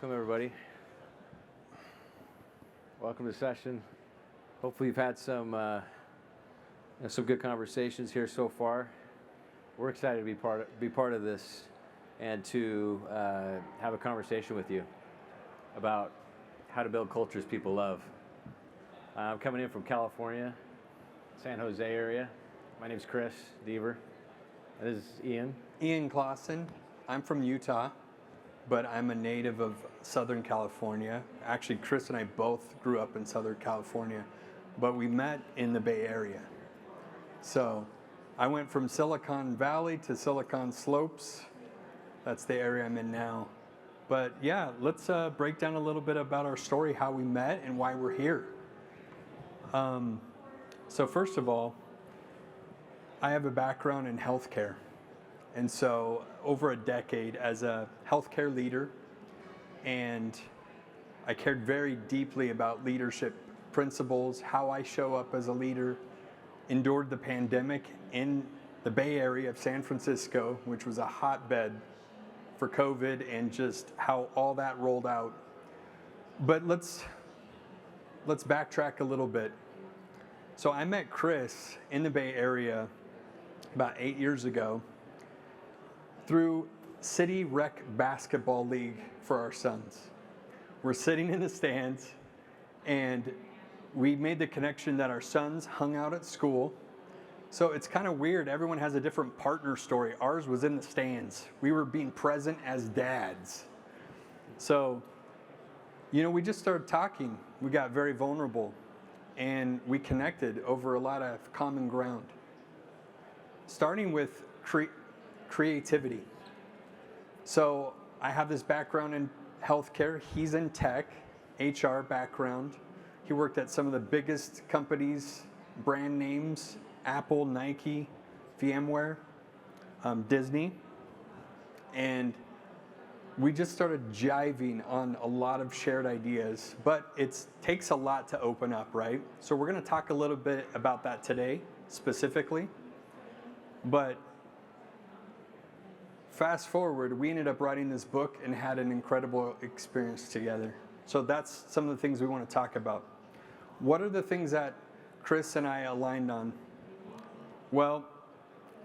welcome everybody. Welcome to session. Hopefully you've had some good conversations here so far. We're excited to be part of this and to have a conversation with you about how to build cultures people love. I'm coming in from California, San Jose area. My name's Chris Deaver. This is Ian. Ian Clausen. I'm from Utah, but I'm a native of Southern California. Actually, Chris and I both grew up in Southern California, but we met in the Bay Area. So I went from Silicon Valley to Silicon Slopes. That's the area I'm in now. But yeah, let's break down a little bit about our story, how we met and why we're here. So first of all, I have a background in healthcare. And so over a decade as a healthcare leader, and I cared very deeply about leadership principles, how I show up as a leader, endured the pandemic in the Bay Area of San Francisco, which was a hotbed for COVID, and just how all that rolled out. But let's backtrack a little bit. So I met Chris in the Bay Area about 8 years ago through City Rec Basketball League for our sons. We're sitting in the stands, and we made the connection that our sons hung out at school. So it's kind of weird. Everyone has a different partner story. Ours was in the stands. We were being present as dads. So, we just started talking. We got very vulnerable, and we connected over a lot of common ground. Starting with creativity. So I have this background in healthcare. He's in tech, HR background. He worked at some of the biggest companies, brand names, Apple, Nike, VMware, Disney. And we just started jiving on a lot of shared ideas, but it takes a lot to open up, right? So we're going to talk a little bit about that today, specifically. But fast forward, we ended up writing this book and had an incredible experience together. So that's some of the things we want to talk about. What are the things that Chris and I aligned on? Well,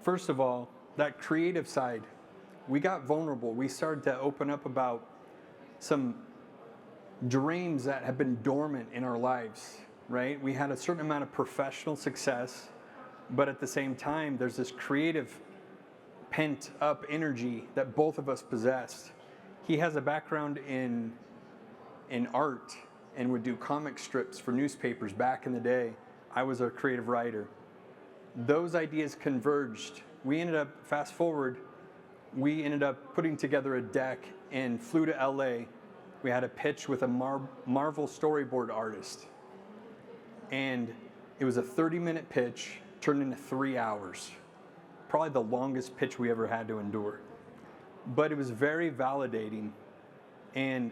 first of all, that creative side. We got vulnerable. We started to open up about some dreams that have been dormant in our lives, right? We had a certain amount of professional success, but at the same time, there's this creative pent up energy that both of us possessed. He has a background in art and would do comic strips for newspapers back in the day. I was a creative writer. Those ideas converged. We ended up, fast forward, we ended up putting together a deck and flew to LA. We had a pitch with a Marvel storyboard artist. And it was a 30-minute pitch, turned into 3 hours. Probably the longest pitch we ever had to endure. But it was very validating. And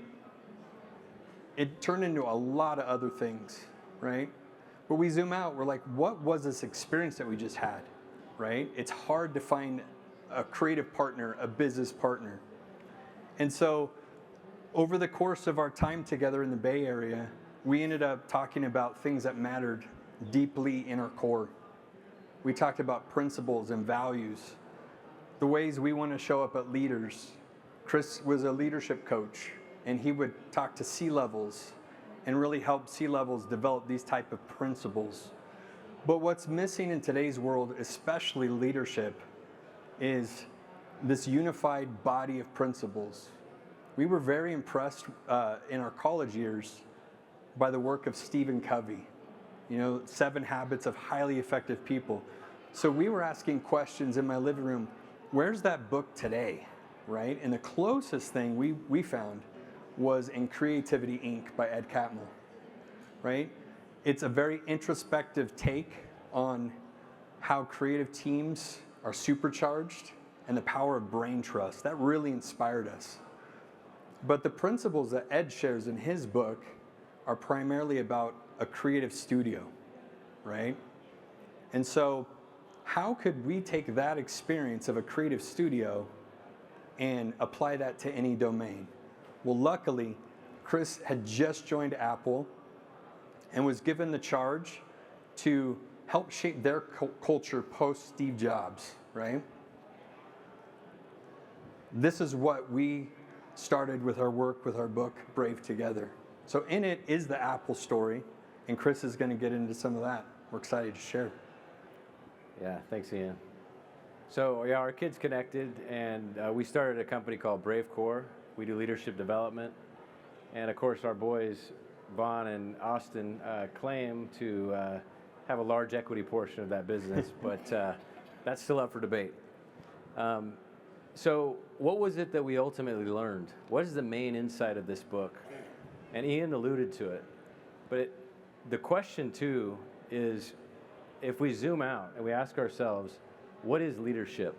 it turned into a lot of other things, right? But we zoom out, we're like, what was this experience that we just had, right? It's hard to find a creative partner, a business partner. And so over the course of our time together in the Bay Area, we ended up talking about things that mattered deeply in our core. We talked about principles and values, the ways we want to show up at leaders. Chris was a leadership coach, and he would talk to C-levels and really help C-levels develop these type of principles. But what's missing in today's world, especially leadership, is this unified body of principles. We were very impressed in our college years by the work of Stephen Covey, 7 Habits of Highly Effective People. So we were asking questions in my living room, where's that book today, right? And the closest thing we found was in Creativity, Inc. by Ed Catmull, right? It's a very introspective take on how creative teams are supercharged and the power of brain trust. That really inspired us. But the principles that Ed shares in his book are primarily about a creative studio, right? And so how could we take that experience of a creative studio and apply that to any domain? Well, luckily, Chris had just joined Apple and was given the charge to help shape their culture post Steve Jobs, right? This is what we started with our work with our book, Brave Together. So in it is the Apple story, and Chris is going to get into some of that. We're excited to share. Yeah, thanks, Ian. So yeah, our kids connected, and we started a company called Brave Core. We do leadership development, and of course our boys, Vaughn and Austin, claim to have a large equity portion of that business, but that's still up for debate. So what was it that we ultimately learned? What is the main insight of this book? And Ian alluded to it, but the question too is, if we zoom out and we ask ourselves, what is leadership?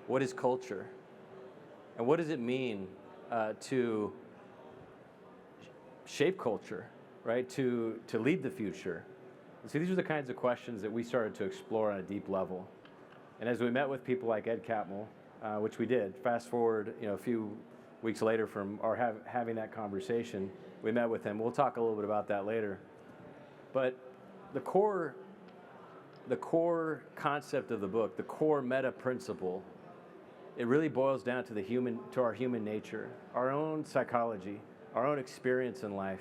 What is culture? And what does it mean to shape culture, right? To lead the future? And so these are the kinds of questions that we started to explore on a deep level. And as we met with people like Ed Catmull, which we did, fast forward, a few weeks later from our having that conversation, we met with him. We'll talk a little bit about that later. But the core concept of the book, the core meta principle, it really boils down to our human nature, our own psychology, our own experience in life.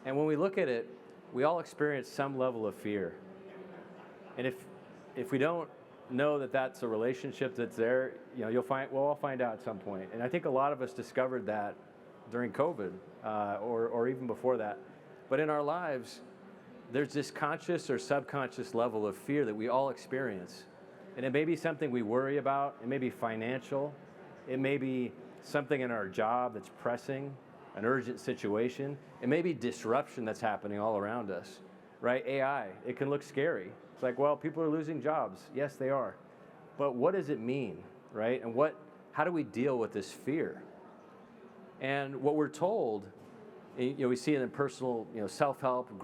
And when we look at it, we all experience some level of fear. And if we don't know that that's a relationship that's there, we'll all find out at some point. And I think a lot of us discovered that during COVID, or even before that. But in our lives, there's this conscious or subconscious level of fear that we all experience. And it may be something we worry about. It may be financial. It may be something in our job that's pressing, an urgent situation. It may be disruption that's happening all around us, right? AI, it can look scary. It's like, well, people are losing jobs. Yes, they are. But what does it mean, right? And how do we deal with this fear? And what we're told, we see it in personal, self-help,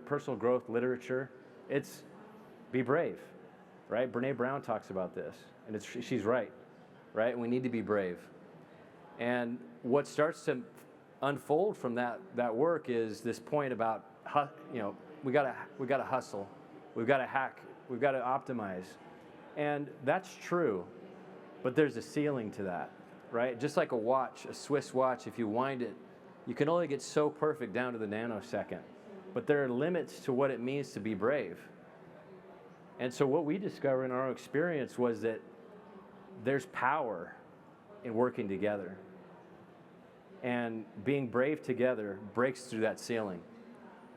personal growth literature. It's be brave, right? Brene Brown talks about this, and she's right? And we need to be brave. And what starts to unfold from that work is this point about, we gotta hustle, we've got to hack, we've got to optimize, and that's true. But there's a ceiling to that, right? Just like a Swiss watch, if you wind it, you can only get so perfect down to the nanosecond. But there are limits to what it means to be brave. And so what we discovered in our experience was that there's power in working together. And being brave together breaks through that ceiling.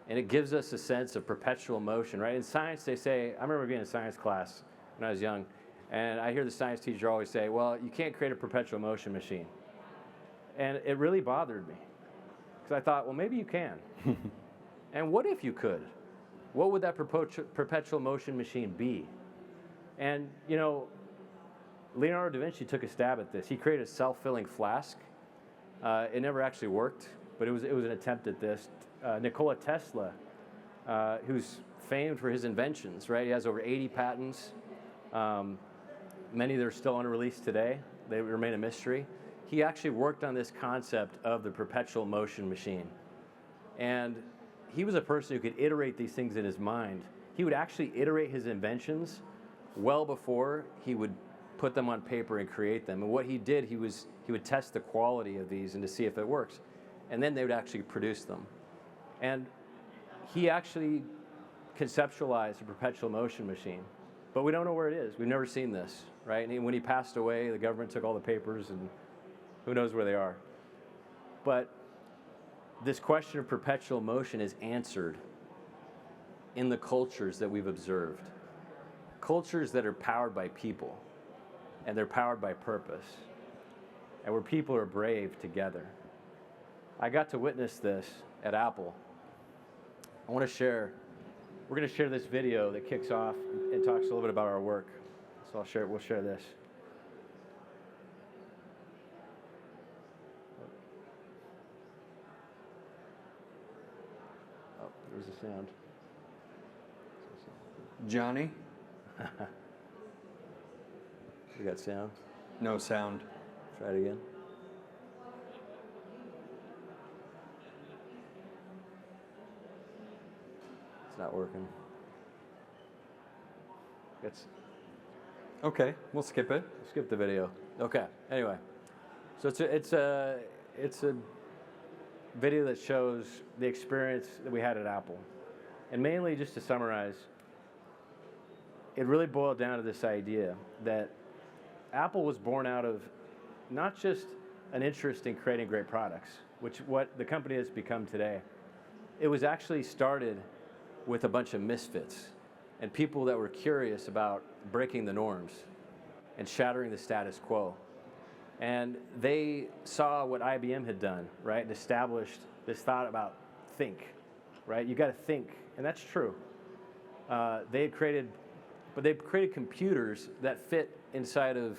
And it gives us a sense of perpetual motion, right? In science, they say, I remember being in science class when I was young, and I hear the science teacher always say, well, you can't create a perpetual motion machine. And it really bothered me. Because I thought, well, maybe you can. And what if you could? What would that perpetual motion machine be? And, Leonardo da Vinci took a stab at this. He created a self-filling flask. It never actually worked, but it was an attempt at this. Nikola Tesla, who's famed for his inventions, right? He has over 80 patents. Many that are still unreleased today. They remain a mystery. He actually worked on this concept of the perpetual motion machine. And he was a person who could iterate these things in his mind. He would actually iterate his inventions well before he would put them on paper and create them. And what he did, he would test the quality of these and to see if it works. And then they would actually produce them. And he actually conceptualized a perpetual motion machine. But we don't know where it is. We've never seen this, right? And when he passed away, the government took all the papers, and who knows where they are. But this question of perpetual motion is answered in the cultures that we've observed. Cultures that are powered by people, and they're powered by purpose, and where people are brave together. I got to witness this at Apple. We're going to share this video that kicks off and talks a little bit about our work. So we'll share this. Oh, there's the sound. Johnny? We got sound? No sound. Try it again. not working. Okay, we'll skip it. Skip the video. Okay. Anyway, so it's a video that shows the experience that we had at Apple, and mainly just to summarize, it really boiled down to this idea that Apple was born out of not just an interest in creating great products, which what the company has become today. It was actually started with a bunch of misfits and people that were curious about breaking the norms and shattering the status quo. And they saw what IBM had done, right, and established this thought about think, right? You got to think, and that's true. They've created computers that fit inside of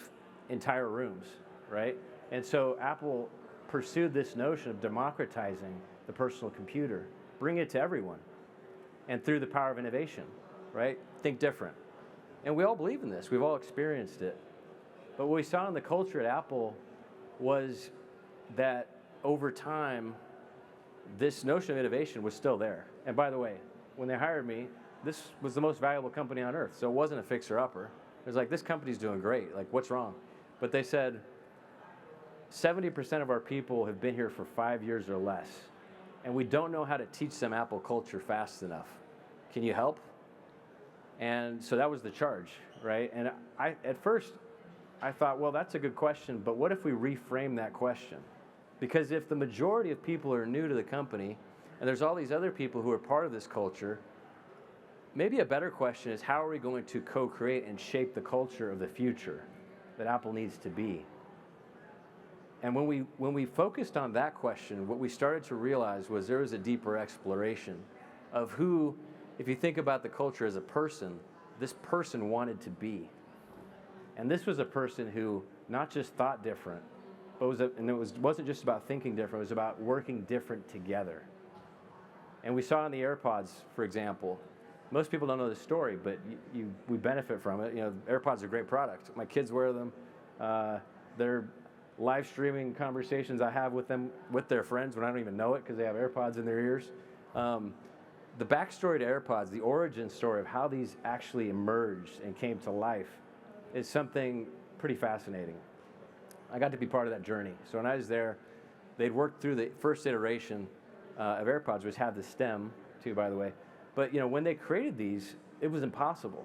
entire rooms, right? And so Apple pursued this notion of democratizing the personal computer, bring it to everyone, and through the power of innovation, right? Think different. And we all believe in this. We've all experienced it. But what we saw in the culture at Apple was that over time, this notion of innovation was still there. And by the way, when they hired me, this was the most valuable company on earth. So it wasn't a fixer-upper. It was like, this company's doing great. Like, what's wrong? But they said, 70% of our people have been here for 5 years or less, and we don't know how to teach them Apple culture fast enough. Can you help? And so that was the charge, right? And at first, I thought, well, that's a good question, but what if we reframe that question? Because if the majority of people are new to the company, and there's all these other people who are part of this culture, maybe a better question is, how are we going to co-create and shape the culture of the future that Apple needs to be? And when we focused on that question, what we started to realize was there was a deeper exploration of who, if you think about the culture as a person, this person wanted to be. And this was a person who not just thought different, but wasn't just about thinking different, it was about working different together. And we saw in the AirPods, for example, most people don't know this story, but we benefit from it. You know, AirPods are a great product. My kids wear them. They're live streaming conversations I have with them, with their friends, when I don't even know it because they have AirPods in their ears. The backstory to AirPods, the origin story of how these actually emerged and came to life, is something pretty fascinating. I got to be part of that journey. So when I was there, they'd worked through the first iteration of AirPods, which had the stem too, by the way. But you know, when they created these, it was impossible.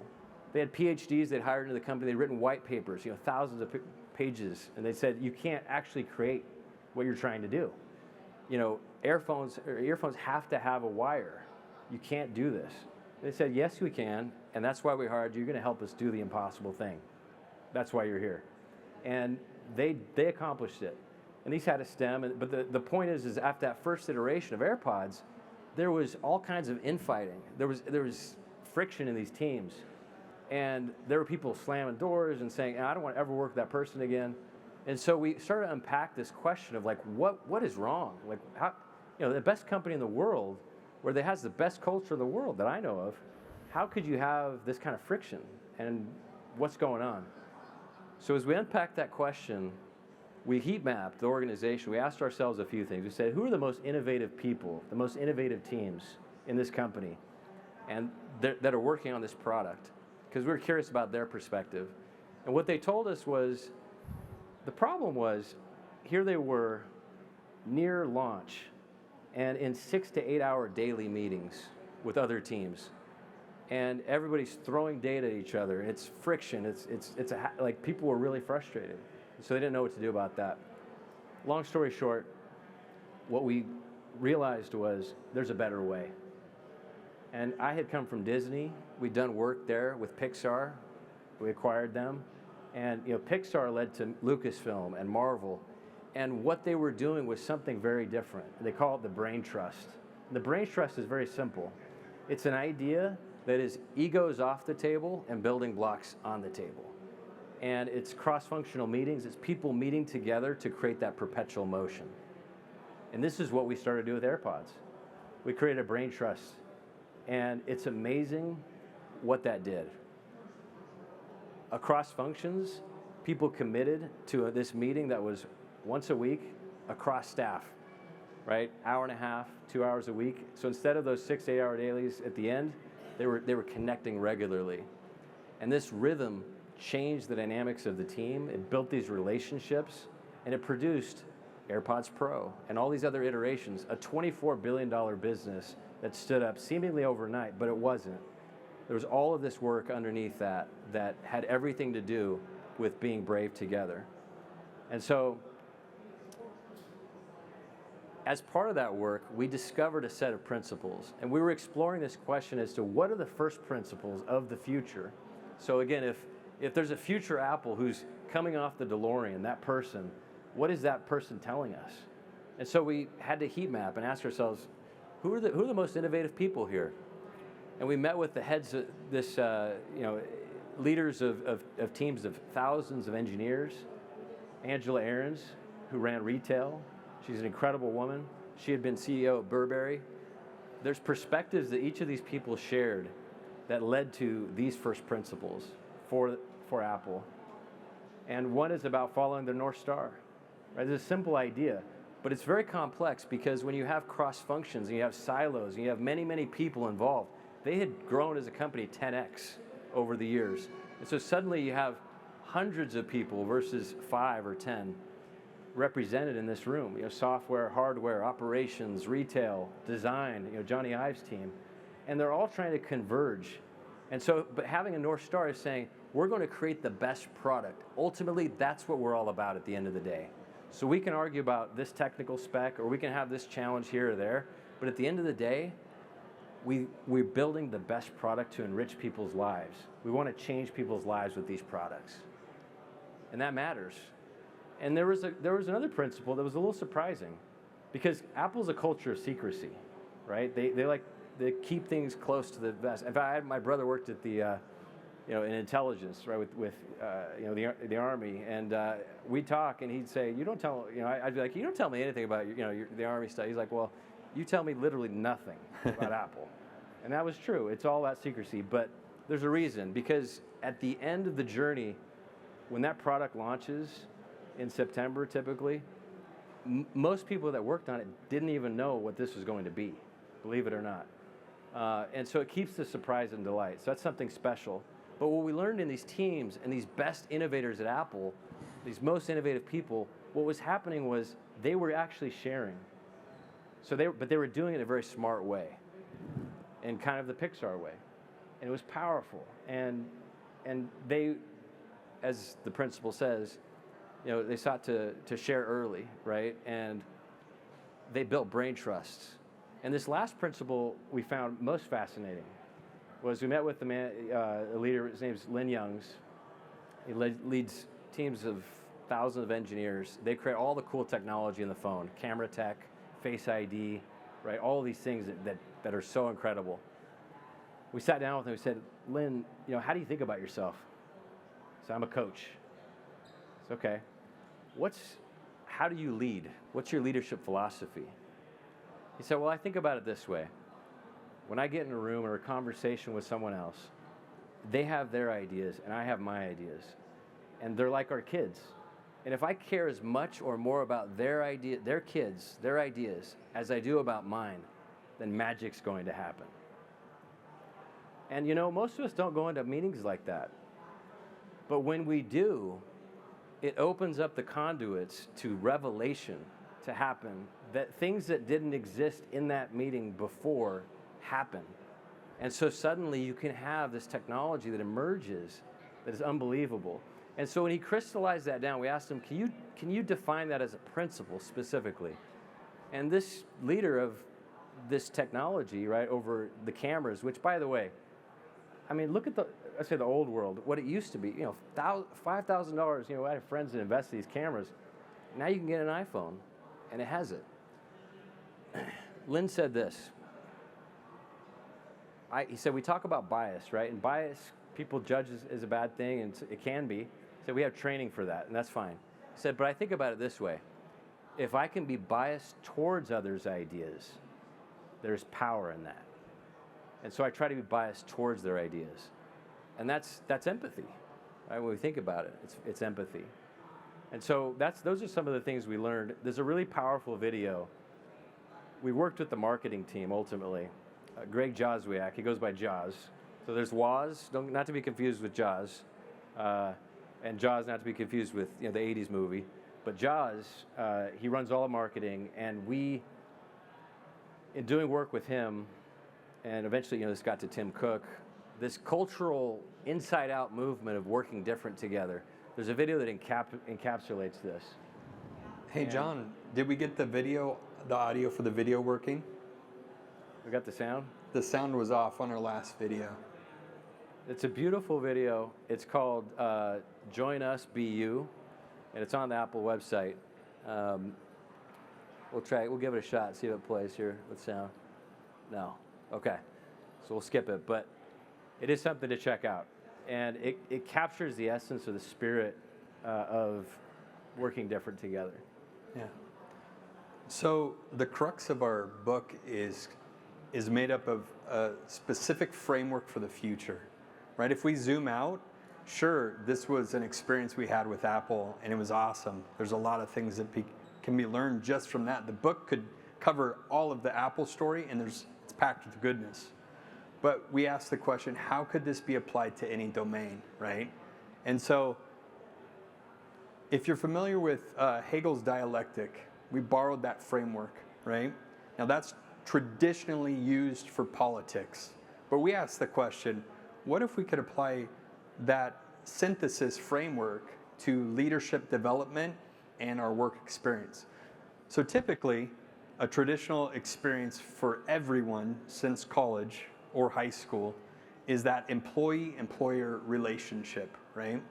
They had PhDs they'd hired into the company. They'd written white papers, you know, thousands of pages, and they said you can't actually create what you're trying to do. You know, earphones have to have a wire. You can't do this. They said, yes, we can, and that's why we hired you. You're going to help us do the impossible thing. That's why you're here. And they accomplished it. And these had a stem, but the point is after that first iteration of AirPods, there was all kinds of infighting. There was friction in these teams. And there were people slamming doors and saying, I don't want to ever work with that person again. And so we started to unpack this question of like, what is wrong? Like, how, you know, the best company in the world, where they has the best culture in the world that I know of, how could you have this kind of friction? And what's going on? So as we unpacked that question, we heat mapped the organization. We asked ourselves a few things. We said, who are the most innovative people, the most innovative teams in this company, and that are working on this product? Because we were curious about their perspective. And what they told us was, the problem was, here they were, near launch, and in 6 to 8 hour daily meetings with other teams. And everybody's throwing data at each other. It's friction. Like people were really frustrated. So they didn't know what to do about that. Long story short, what we realized was there's a better way. And I had come from Disney. We'd done work there with Pixar. We acquired them. And you know, Pixar led to Lucasfilm and Marvel. And what they were doing was something very different. They call it the brain trust. The brain trust is very simple. It's an idea that is egos off the table and building blocks on the table. And it's cross-functional meetings. It's people meeting together to create that perpetual motion. And this is what we started to do with AirPods. We created a brain trust. And it's amazing what that did. Across functions, people committed to this meeting that was once a week across staff, right? Hour and a half, 2 hours a week. So instead of those 6 to 8 hour dailies at the end, They were connecting regularly. And this rhythm changed the dynamics of the team. It built these relationships, and it produced AirPods Pro and all these other iterations, a $24 billion business that stood up seemingly overnight, but it wasn't. There was all of this work underneath that had everything to do with being brave together. And so, as part of that work, we discovered a set of principles, and we were exploring this question as to what are the first principles of the future. So again, if there's a future Apple who's coming off the DeLorean, that person, what is that person telling us? And so we had to heat map and ask ourselves, who are the most innovative people here? And we met with the heads of this, leaders of teams of thousands of engineers. Angela Ahrens, who ran retail. She's an incredible woman. She had been CEO of Burberry. There's perspectives that each of these people shared that led to these first principles for Apple. And one is about following the North Star. Right? It's a simple idea, but it's very complex because when you have cross functions and you have silos and you have many, many people involved, they had grown as a company 10x over the years. And so suddenly you have hundreds of people versus 5 or 10 represented in this room. Software, hardware, operations, retail, design, Johnny Ive's team. And they're all trying to converge. And so, but having a North Star is saying, we're going to create the best product. Ultimately, that's what we're all about at the end of the day. So we can argue about this technical spec, or we can have this challenge here or there, but at the end of the day, we're building the best product to enrich people's lives. We want to change people's lives with these products. And that matters. And there was another principle that was a little surprising, because Apple's a culture of secrecy, right? They keep things close to the vest. In fact, my brother worked at the in intelligence, right, with the Army, and we'd talk, and he'd say, "You don't tell," I'd be like, "You don't tell me anything about the Army stuff." He's like, "Well, you tell me literally nothing about Apple," and that was true. It's all about secrecy, but there's a reason, because at the end of the journey, when that product launches in September, typically, most people that worked on it didn't even know what this was going to be, believe it or not. And so it keeps the surprise and delight. So that's something special. But what we learned in these teams and these best innovators at Apple, these most innovative people, what was happening was they were actually sharing. But they were doing it in a very smart way, in kind of the Pixar way. And it was powerful. And they, as the principle says, they sought to share early, right? And they built brain trusts. And this last principle we found most fascinating was we met with a leader, his name's Lin Youngs. He leads teams of thousands of engineers. They create all the cool technology in the phone, camera tech, Face ID, right? All of these things that are so incredible. We sat down with him, we said, "Lin, how do you think about yourself?" So I'm a coach. It's okay. How do you lead? What's your leadership philosophy? He said, "Well, I think about it this way. When I get in a room or a conversation with someone else, they have their ideas and I have my ideas. And they're like our kids. And if I care as much or more about their ideas, as I do about mine, then magic's going to happen." And most of us don't go into meetings like that. But when we do, it opens up the conduits to revelation to happen, that things that didn't exist in that meeting before happen. And so suddenly you can have this technology that emerges that is unbelievable. And so when he crystallized that down, we asked him, can you define that as a principle specifically? And this leader of this technology, right, over the cameras, which by the way, I mean, look at the old world, what it used to be, $5,000, I have friends that invest in these cameras. Now you can get an iPhone, and it has it. Lynn said this. He said, we talk about bias, right? And bias, people judge as a bad thing, and it can be. He said, we have training for that, and that's fine. He said, but I think about it this way. If I can be biased towards others' ideas, there's power in that. And so I try to be biased towards their ideas. And that's empathy, right? When we think about it, it's empathy. And so those are some of the things we learned. There's a really powerful video. We worked with the marketing team ultimately Greg Joswiak. He goes by Jaws. So there's Woz, not to be confused with Jaws, and Jaws not to be confused with the '80s movie. But Jaws, he runs all the marketing, and we, in doing work with him, and eventually this got to Tim Cook, this cultural inside-out movement of working different together. There's a video that encapsulates this. Hey, John, did we get the audio for the video working? We got the sound? The sound was off on our last video. It's a beautiful video. It's called Join Us, Be You, and it's on the Apple website. We'll try it. We'll give it a shot, see if it plays here with sound. No. Okay. So we'll skip it, but it is something to check out. And it captures the essence of the spirit of working different together. Yeah. So the crux of our book is made up of a specific framework for the future, right? If we zoom out, sure, this was an experience we had with Apple, and it was awesome. There's a lot of things that can be learned just from that. The book could cover all of the Apple story, and it's packed with goodness. But we asked the question, how could this be applied to any domain, right? And so, if you're familiar with Hegel's dialectic, we borrowed that framework, right? Now that's traditionally used for politics. But we asked the question, what if we could apply that synthesis framework to leadership development and our work experience? So typically, a traditional experience for everyone since college or high school is that employee-employer relationship, right?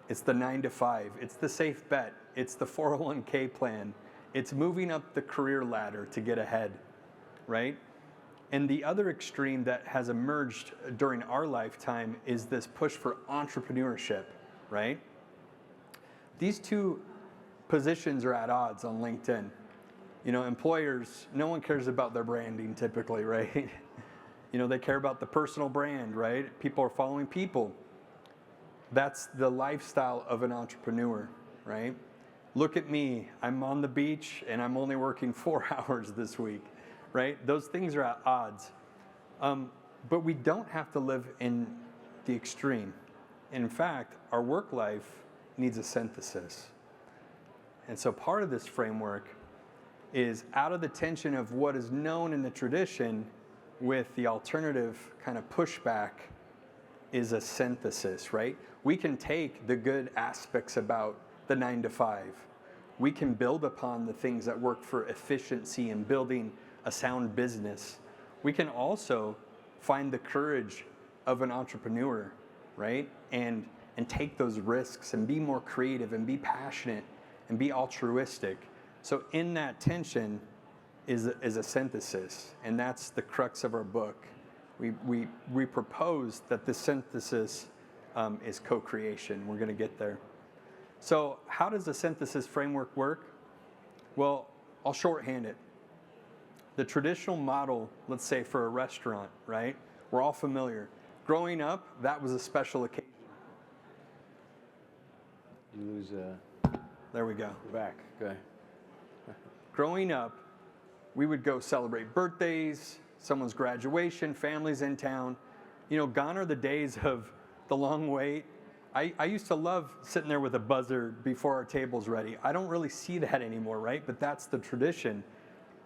It's the 9 to 5, it's the safe bet, it's the 401k plan, it's moving up the career ladder to get ahead, right? And the other extreme that has emerged during our lifetime is this push for entrepreneurship, right? These two positions are at odds on LinkedIn. Employers, no one cares about their branding typically, right? They care about the personal brand, right? People are following people. That's the lifestyle of an entrepreneur, right? Look at me, I'm on the beach and I'm only working 4 hours this week, right? Those things are at odds. But we don't have to live in the extreme. In fact, our work life needs a synthesis. And so part of this framework is out of the tension of what is known in the tradition with the alternative kind of pushback is a synthesis, right? We can take the good aspects about the 9 to 5. We can build upon the things that work for efficiency and building a sound business. We can also find the courage of an entrepreneur, right? And take those risks and be more creative and be passionate and be altruistic. So in that tension is a synthesis, and that's the crux of our book. We propose that the synthesis is co-creation. We're going to get there. So how does the synthesis framework work? Well, I'll shorthand it. The traditional model, let's say for a restaurant, right? We're all familiar. Growing up, that was a special occasion. You lose There we go. your back. Okay. Growing up, we would go celebrate birthdays, someone's graduation, families in town. Gone are the days of the long wait. I used to love sitting there with a buzzer before our table's ready. I don't really see that anymore, right? But that's the tradition.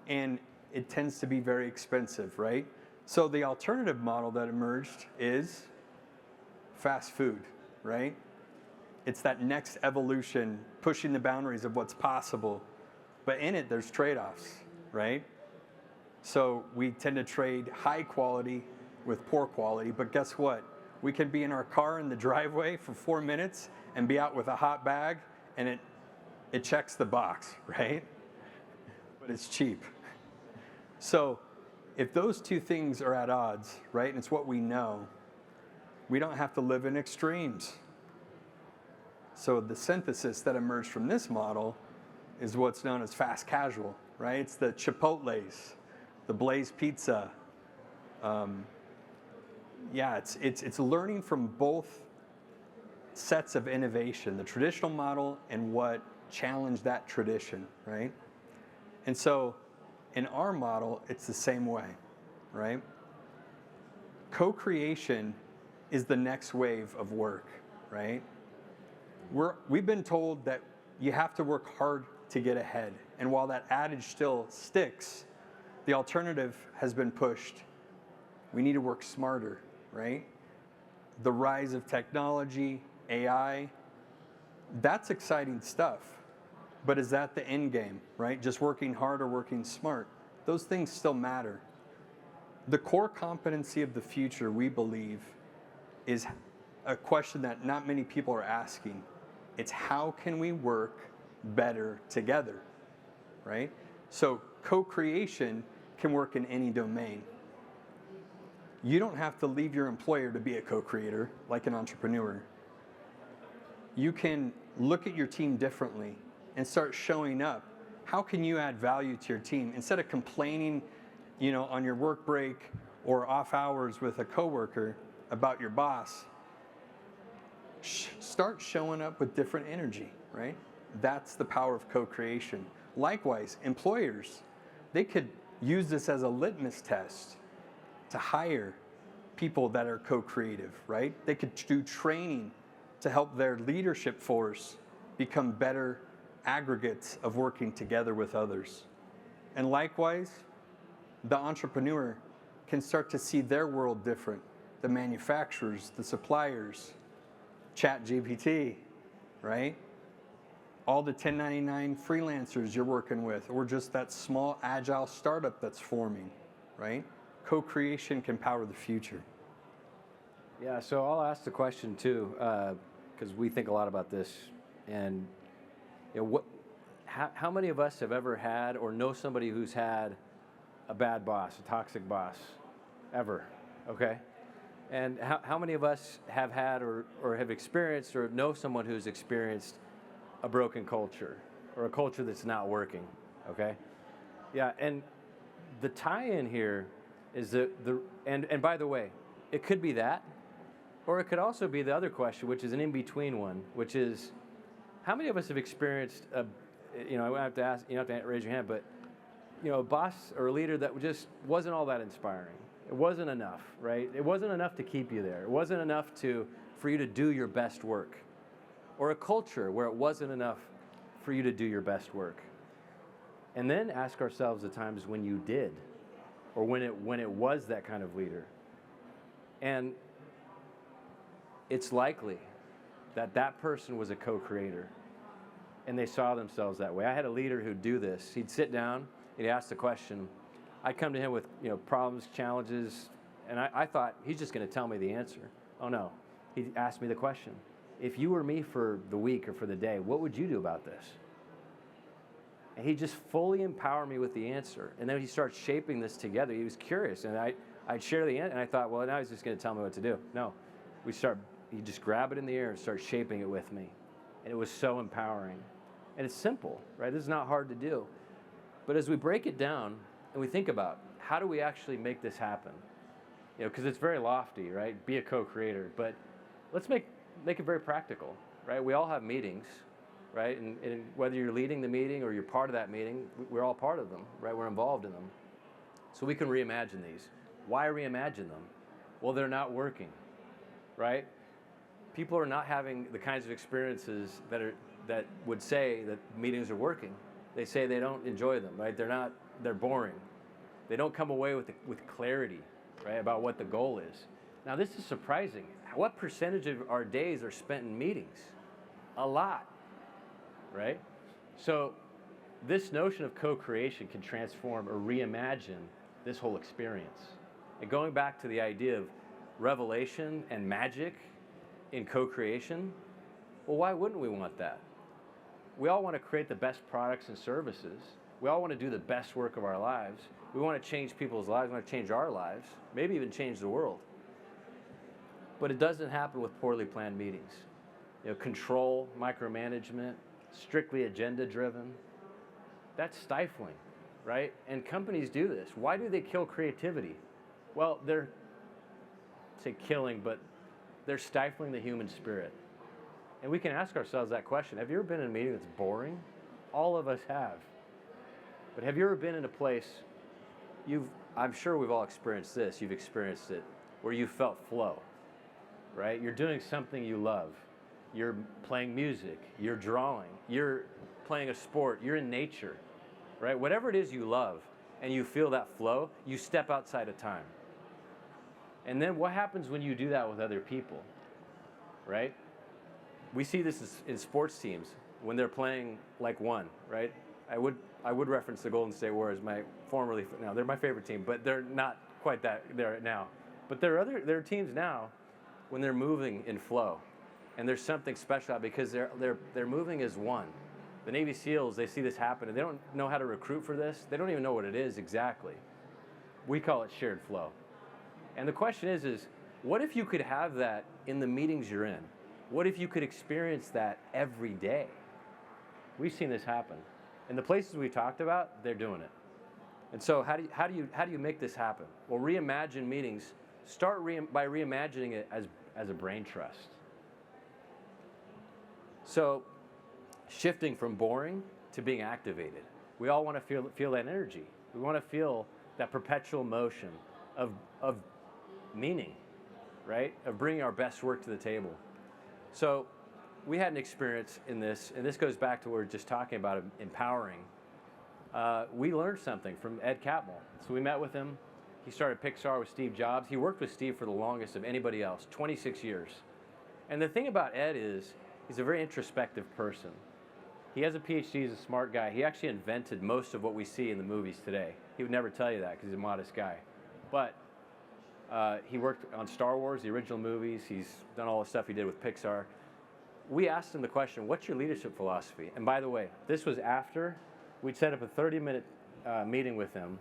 And it tends to be very expensive, right? So the alternative model that emerged is fast food, right? It's that next evolution, pushing the boundaries of what's possible. But in it, there's trade-offs, right? So we tend to trade high quality with poor quality, but guess what? We can be in our car in the driveway for 4 minutes and be out with a hot bag, and it checks the box, right? But it's cheap. So if those two things are at odds, right, and it's what we know, we don't have to live in extremes. So the synthesis that emerged from this model is what's known as fast casual, right? It's the Chipotles, the Blaze Pizza. It's learning from both sets of innovation, the traditional model and what challenged that tradition, right? And so in our model, it's the same way, right? Co-creation is the next wave of work, right? We've been told that you have to work hard to get ahead. And while that adage still sticks, the alternative has been pushed. We need to work smarter, right? The rise of technology, AI, that's exciting stuff. But is that the end game, right? Just working hard or working smart? Those things still matter. The core competency of the future, we believe, is a question that not many people are asking. It's how can we work better together, right? So co-creation can work in any domain. You don't have to leave your employer to be a co-creator like an entrepreneur. You can look at your team differently and start showing up. How can you add value to your team? Instead of complaining, on your work break or off hours with a coworker about your boss, start showing up with different energy, right? That's the power of co-creation. Likewise, employers, they could use this as a litmus test to hire people that are co-creative, right? They could do training to help their leadership force become better aggregates of working together with others. And likewise, the entrepreneur can start to see their world different. The manufacturers, the suppliers, ChatGPT, right? All the 1099 freelancers you're working with, or just that small agile startup that's forming, right? Co-creation can power the future. Yeah, so I'll ask the question too, because we think a lot about this. And how many of us have ever had or know somebody who's had a bad boss, a toxic boss, ever? Okay? And how many of us have had or have experienced or know someone who's experienced a broken culture or a culture that's not working? Okay? Yeah, and the tie-in here is and by the way, it could be that, or it could also be the other question, which is an in-between one, which is, how many of us have experienced I have to ask, you don't have to raise your hand, but a boss or a leader that just wasn't all that inspiring. It wasn't enough, right? It wasn't enough to keep you there. It wasn't enough for you to do your best work. Or a culture where it wasn't enough for you to do your best work. And then ask ourselves the times when you did, or when it was that kind of leader. And it's likely that person was a co-creator and they saw themselves that way. I had a leader who'd do this. He'd sit down, he'd ask the question. I'd come to him with problems, challenges, and I thought he's just going to tell me the answer. Oh no, he asked me the question. If you were me for the week or for the day, what would you do about this? And he just fully empowered me with the answer. And then he started shaping this together. He was curious, and I'd share the answer, and I thought, well, now he's just going to tell me what to do. No, he just grab it in the air and start shaping it with me. And it was so empowering. And it's simple, right? This is not hard to do. But as we break it down and we think about, how do we actually make this happen? Because it's very lofty, right? Be a co-creator. But let's make it very practical, right? We all have meetings, right? And whether you're leading the meeting or you're part of that meeting, we're all part of them, right? We're involved in them. So we can reimagine these. Why reimagine them? Well, they're not working, right? People are not having the kinds of experiences that would say that meetings are working. They say they don't enjoy them, right? They're boring. They don't come away with clarity, right, about what the goal is. Now, this is surprising. What percentage of our days are spent in meetings? A lot, right? So this notion of co-creation can transform or reimagine this whole experience. And going back to the idea of revelation and magic in co-creation, well, why wouldn't we want that? We all want to create the best products and services. We all want to do the best work of our lives. We want to change people's lives. We want to change our lives, maybe even change the world. But it doesn't happen with poorly planned meetings. Control, micromanagement, strictly agenda-driven. That's stifling, right? And companies do this. Why do they kill creativity? Well, they're killing, but they're stifling the human spirit. And we can ask ourselves that question. Have you ever been in a meeting that's boring? All of us have. But have you ever been in a place, I'm sure we've all experienced this, you've experienced it, where you felt flow, right? You're doing something you love. You're playing music, you're drawing, you're playing a sport, you're in nature, right? Whatever it is you love and you feel that flow, you step outside of time. And then what happens when you do that with other people, right? We see this in sports teams when they're playing like one, right? I would reference the Golden State Warriors, they're my favorite team, but they're not quite that there now. But there are teams now when they're moving in flow, and there's something special about it because they're moving as one. The Navy SEALs, they see this happen, and they don't know how to recruit for this. They don't even know what it is exactly. We call it shared flow. And the question is what if you could have that in the meetings you're in? What if you could experience that every day? We've seen this happen. In the places we talked about, they're doing it. And so how do you make this happen? Well, Reimagine meetings, start by reimagining it as a brain trust. So shifting from boring to being activated. We all want to feel that energy. We want to feel that perpetual motion of meaning, right? Of bringing our best work to the table. So we had an experience in this, and this goes back to what we were just talking about, empowering. We learned something from Ed Catmull. So we met with him. He started Pixar with Steve Jobs. He worked with Steve for the longest of anybody else, 26 years. And the thing about Ed is he's a very introspective person. He has a PhD, he's a smart guy. He actually invented most of what we see in the movies today. He would never tell you that because he's a modest guy. But he worked on Star Wars, the original movies. He's done all the stuff he did with Pixar. We asked him the question, what's your leadership philosophy? And by the way, this was after we'd set up a 30-minute meeting with him,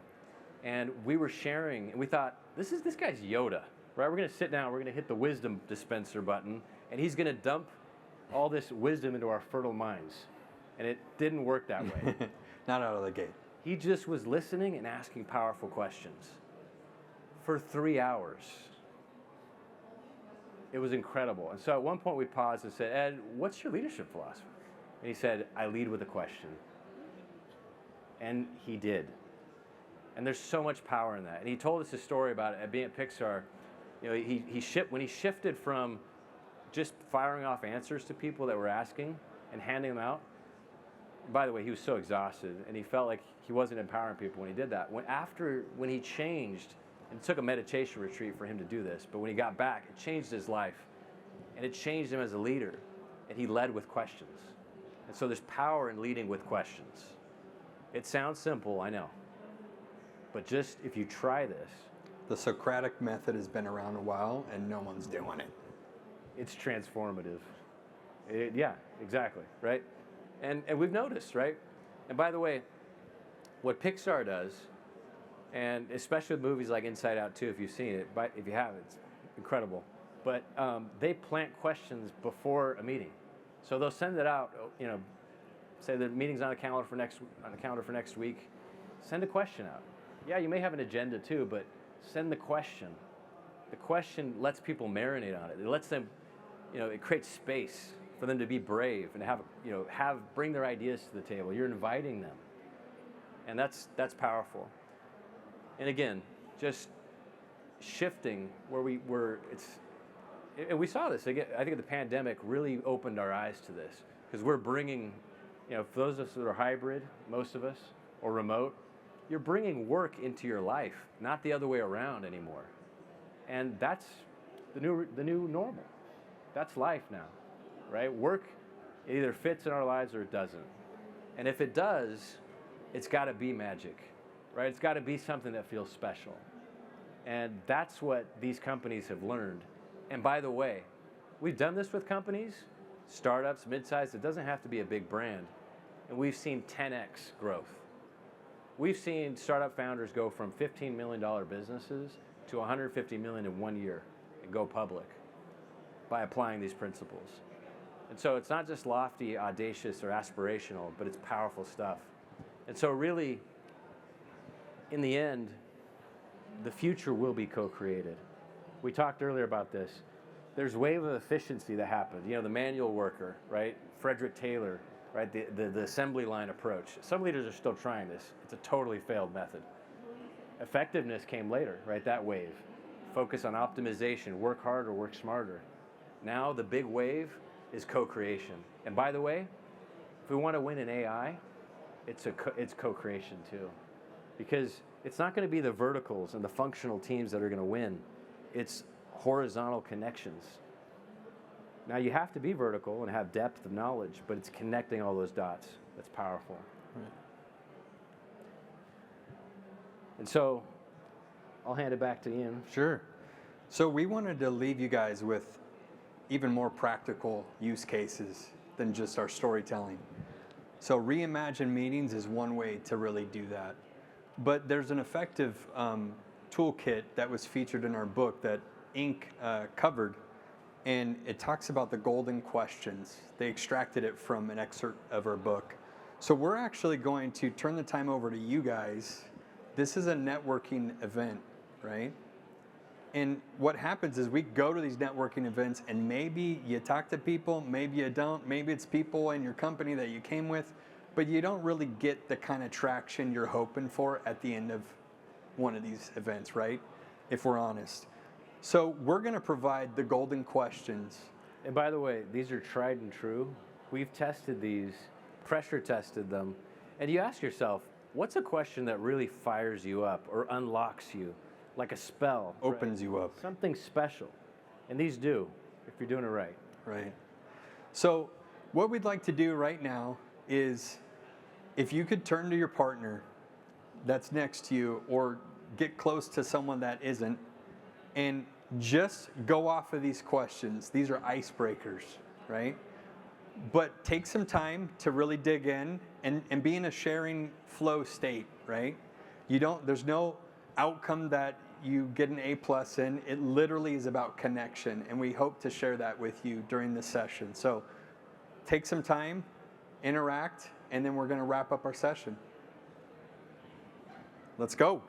and we were sharing, and we thought, this guy's Yoda, right? We're going to sit down, we're going to hit the wisdom dispenser button, and he's going to dump all this wisdom into our fertile minds. And it didn't work that way. Not out of the gate. He just was listening and asking powerful questions for 3 hours. It was incredible. And so at one point we paused and said, Ed, what's your leadership philosophy? And he said, I lead with a question. And he did. And there's so much power in that. And he told us a story about it, being at Pixar. You know, when he shifted from just firing off answers to people that were asking and handing them out. By the way, he was so exhausted, and he felt like he wasn't empowering people when he did that. When he changed, and it took a meditation retreat for him to do this, but when he got back, it changed his life, and it changed him as a leader, and he led with questions. And so there's power in leading with questions. It sounds simple, I know, but just if you try this. The Socratic method has been around a while, and no one's doing it. It's transformative. Yeah, exactly, right? And we've noticed, right? And by the way, what Pixar does, and especially with movies like Inside Out 2, if you've seen it, but if you haven't, it's incredible. But they plant questions before a meeting, so they'll send it out. You know, say the meeting's on a calendar for next week. Send a question out. Yeah, you may have an agenda too, but send the question. The question lets people marinate on it. It lets them, it creates space for them to be brave and bring their ideas to the table. You're inviting them, and that's powerful. And again, just shifting where and we saw this again. I think the pandemic really opened our eyes to this because we're bringing, for those of us that are hybrid, most of us, or remote, you're bringing work into your life, not the other way around anymore. And that's the new normal. That's life now. Right? Work, it either fits in our lives or it doesn't. And if it does, it's got to be magic, right? It's got to be something that feels special. And that's what these companies have learned. And by the way, we've done this with companies, startups, mid-sized. It doesn't have to be a big brand. And we've seen 10x growth. We've seen startup founders go from $15 million businesses to $150 million in 1 year and go public by applying these principles. And so it's not just lofty, audacious, or aspirational, but it's powerful stuff. And so really, in the end, the future will be co-created. We talked earlier about this. There's wave of efficiency that happened. The manual worker, right? Frederick Taylor, right? The assembly line approach. Some leaders are still trying this. It's a totally failed method. Effectiveness came later, right? That wave. focus on optimization, work harder, work smarter. Now the big wave is co-creation. And by the way, if we want to win in AI, it's co-creation too. Because it's not going to be the verticals and the functional teams that are going to win. It's horizontal connections. Now you have to be vertical and have depth of knowledge, but it's connecting all those dots that's powerful. Right. And so I'll hand it back to Ian. Sure. So we wanted to leave you guys with even more practical use cases than just our storytelling. So Reimagine meetings is one way to really do that. But there's an effective toolkit that was featured in our book that Inc. Covered, and it talks about the golden questions. They extracted it from an excerpt of our book. So we're actually going to turn the time over to you guys. This is a networking event, right? And what happens is we go to these networking events and maybe you talk to people, maybe you don't, maybe it's people in your company that you came with, but you don't really get the kind of traction you're hoping for at the end of one of these events, right? If we're honest. So we're going to provide the golden questions. And by the way, these are tried and true. We've tested these, pressure tested them. And you ask yourself, what's a question that really fires you up or unlocks you? Like a spell. Opens you up. Something special. And these do, if you're doing it right. Right. So what we'd like to do right now is, if you could turn to your partner that's next to you or get close to someone that isn't, and just go off of these questions. These are icebreakers, right? But take some time to really dig in and be in a sharing flow state, right? There's no outcome that you get an A+ in. It literally is about connection, and we hope to share that with you during this session. So take some time, interact, and then we're going to wrap up our session. Let's go.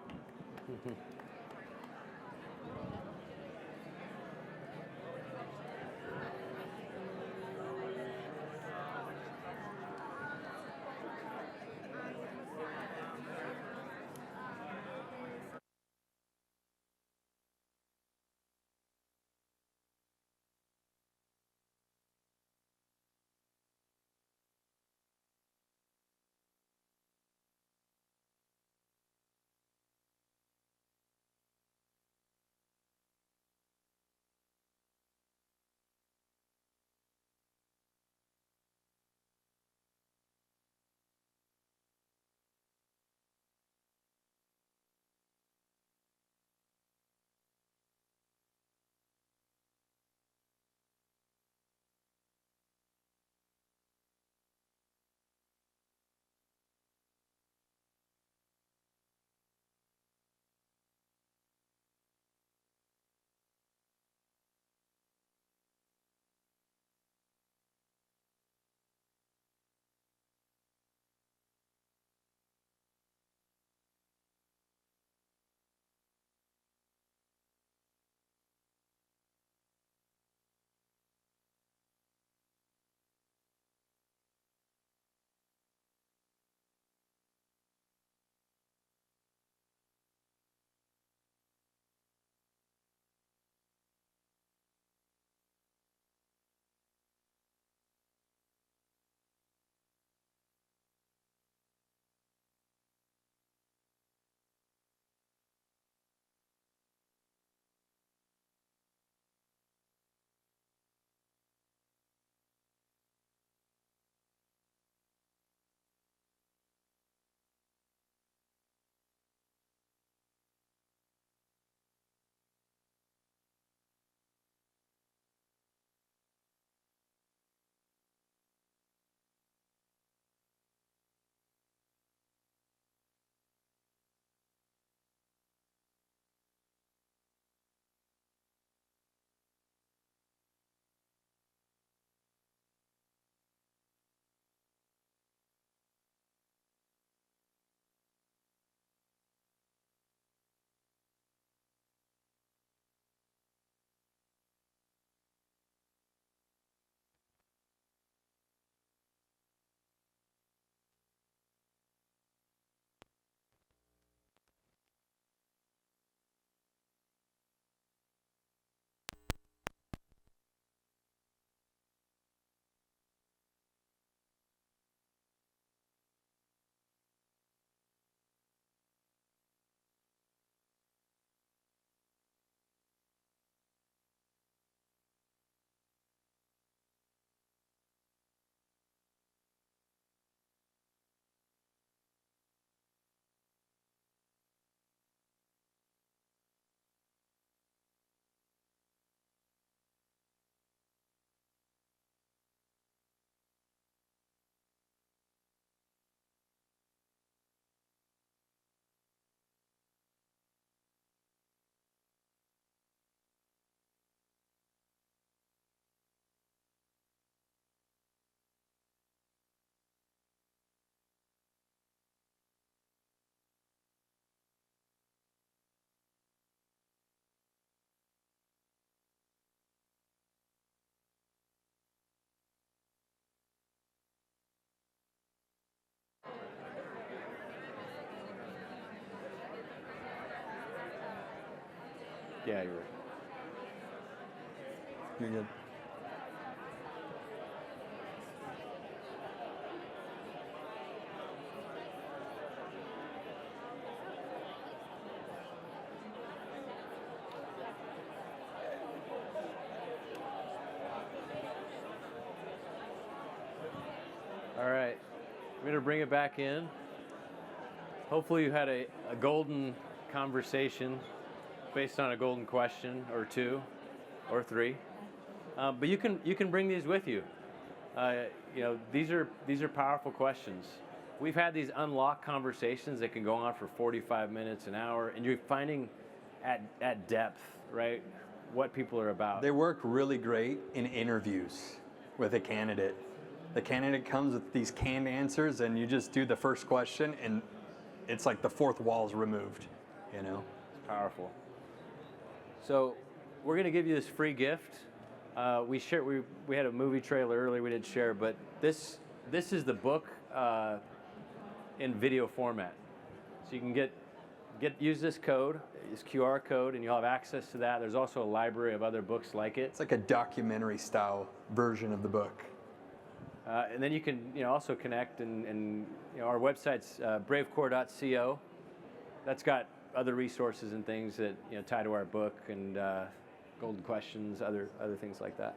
Yeah, you're right. You're good. All right, we're going to bring it back in. Hopefully you had a golden conversation based on a golden question or two or three. But you can bring these with you. You know, these are powerful questions. We've had these unlocked conversations that can go on for 45 minutes, an hour, and you're finding at depth, right, what people are about. They work really great in interviews with a candidate. The candidate comes with these canned answers, and you just do the first question, and it's like the fourth wall is removed, you know? It's powerful. So we're going to give you this free gift. We had a movie trailer earlier we didn't share, but this is the book in video format. So you can use this code, this QR code, and you'll have access to that. There's also a library of other books like it. It's like a documentary style version of the book. And then you can also connect, and our website's bravecore.co. That's got other resources and things that tie to our book and golden questions, other things like that.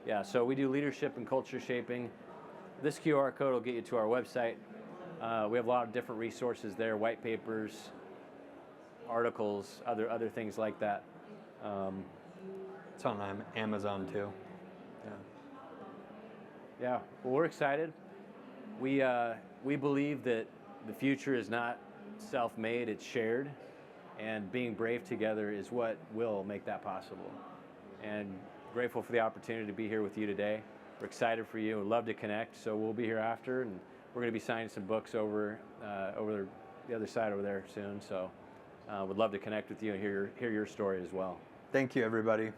Yeah, so we do leadership and culture shaping. This QR code will get you to our website. We have a lot of different resources there: white papers, articles, other things like that. It's on Amazon too. Yeah, well, we're excited. We believe that the future is not self-made, it's shared, and being brave together is what will make that possible. And grateful for the opportunity to be here with you today. We're excited for you. We'd love to connect, so we'll be here after, and we're going to be signing some books over the other side over there soon. So would love to connect with you and hear your story as well. Thank you, everybody.